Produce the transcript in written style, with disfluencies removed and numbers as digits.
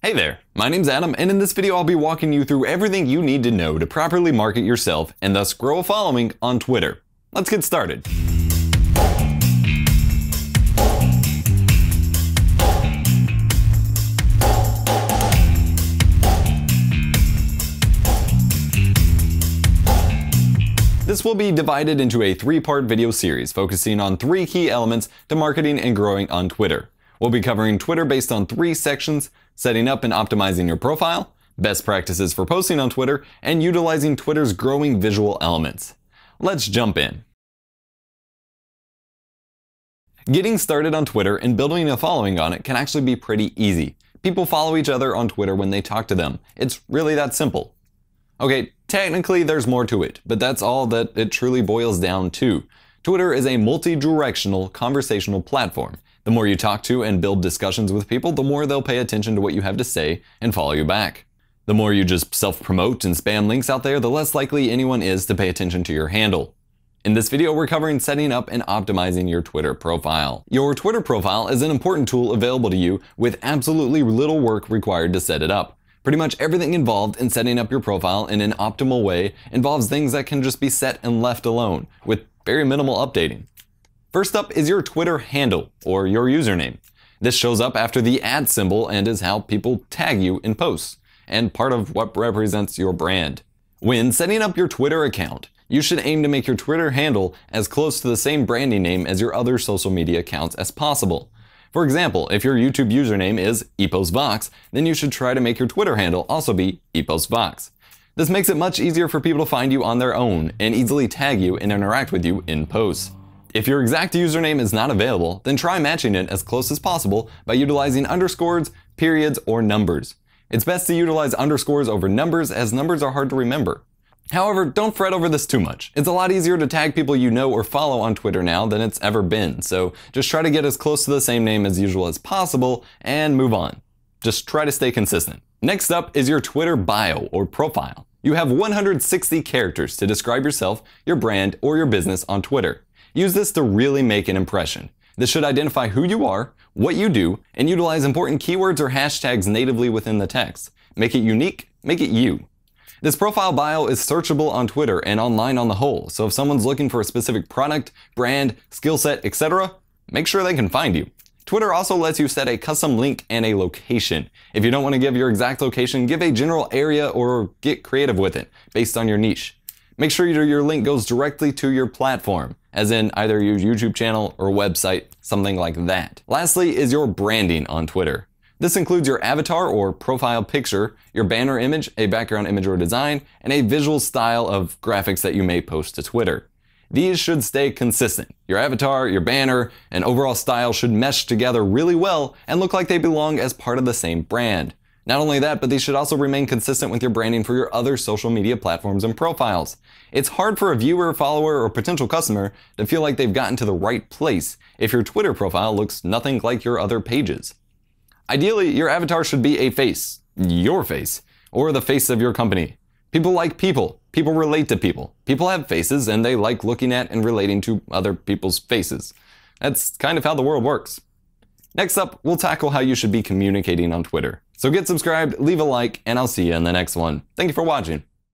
Hey there, my name's Adam, and in this video I'll be walking you through everything you need to know to properly market yourself and thus grow a following on Twitter. Let's get started. This will be divided into a 3-part video series focusing on 3 key elements to marketing and growing on Twitter. We'll be covering Twitter based on 3 sections: setting up and optimizing your profile, best practices for posting on Twitter, and utilizing Twitter's growing visual elements. Let's jump in. Getting started on Twitter and building a following on it can actually be pretty easy. People follow each other on Twitter when they talk to them. It's really that simple. Okay, technically there's more to it, but that's all that it truly boils down to. Twitter is a multi-directional conversational platform. The more you talk to and build discussions with people, the more they'll pay attention to what you have to say and follow you back. The more you just self-promote and spam links out there, the less likely anyone is to pay attention to your handle. In this video, we're covering setting up and optimizing your Twitter profile. Your Twitter profile is an important tool available to you with absolutely little work required to set it up. Pretty much everything involved in setting up your profile in an optimal way involves things that can just be set and left alone, with very minimal updating. First up is your Twitter handle, or your username. This shows up after the @ symbol and is how people tag you in posts, and part of what represents your brand. When setting up your Twitter account, you should aim to make your Twitter handle as close to the same branding name as your other social media accounts as possible. For example, if your YouTube username is EposVox, then you should try to make your Twitter handle also be EposVox. This makes it much easier for people to find you on their own and easily tag you and interact with you in posts. If your exact username is not available, then try matching it as close as possible by utilizing underscores, periods, or numbers. It's best to utilize underscores over numbers, as numbers are hard to remember. However, don't fret over this too much. It's a lot easier to tag people you know or follow on Twitter now than it's ever been, so just try to get as close to the same name as usual as possible and move on. Just try to stay consistent. Next up is your Twitter bio or profile. You have 160 characters to describe yourself, your brand, or your business on Twitter. Use this to really make an impression. This should identify who you are, what you do, and utilize important keywords or hashtags natively within the text. Make it unique, make it you. This profile bio is searchable on Twitter and online on the whole, so if someone's looking for a specific product, brand, skill set, etc., make sure they can find you. Twitter also lets you set a custom link and a location. If you don't want to give your exact location, give a general area or get creative with it, based on your niche. Make sure your link goes directly to your platform, as in either your YouTube channel or website, something like that. Lastly is your branding on Twitter. This includes your avatar or profile picture, your banner image, a background image or design, and a visual style of graphics that you may post to Twitter. These should stay consistent. Your avatar, your banner, and overall style should mesh together really well and look like they belong as part of the same brand. Not only that, but these should also remain consistent with your branding for your other social media platforms and profiles. It's hard for a viewer, follower, or potential customer to feel like they've gotten to the right place if your Twitter profile looks nothing like your other pages. Ideally, your avatar should be a face, your face, or the face of your company. People like people. People relate to people. People have faces and they like looking at and relating to other people's faces. That's kind of how the world works. Next up, we'll tackle how you should be communicating on Twitter. So get subscribed, leave a like, and I'll see you in the next one. Thank you for watching.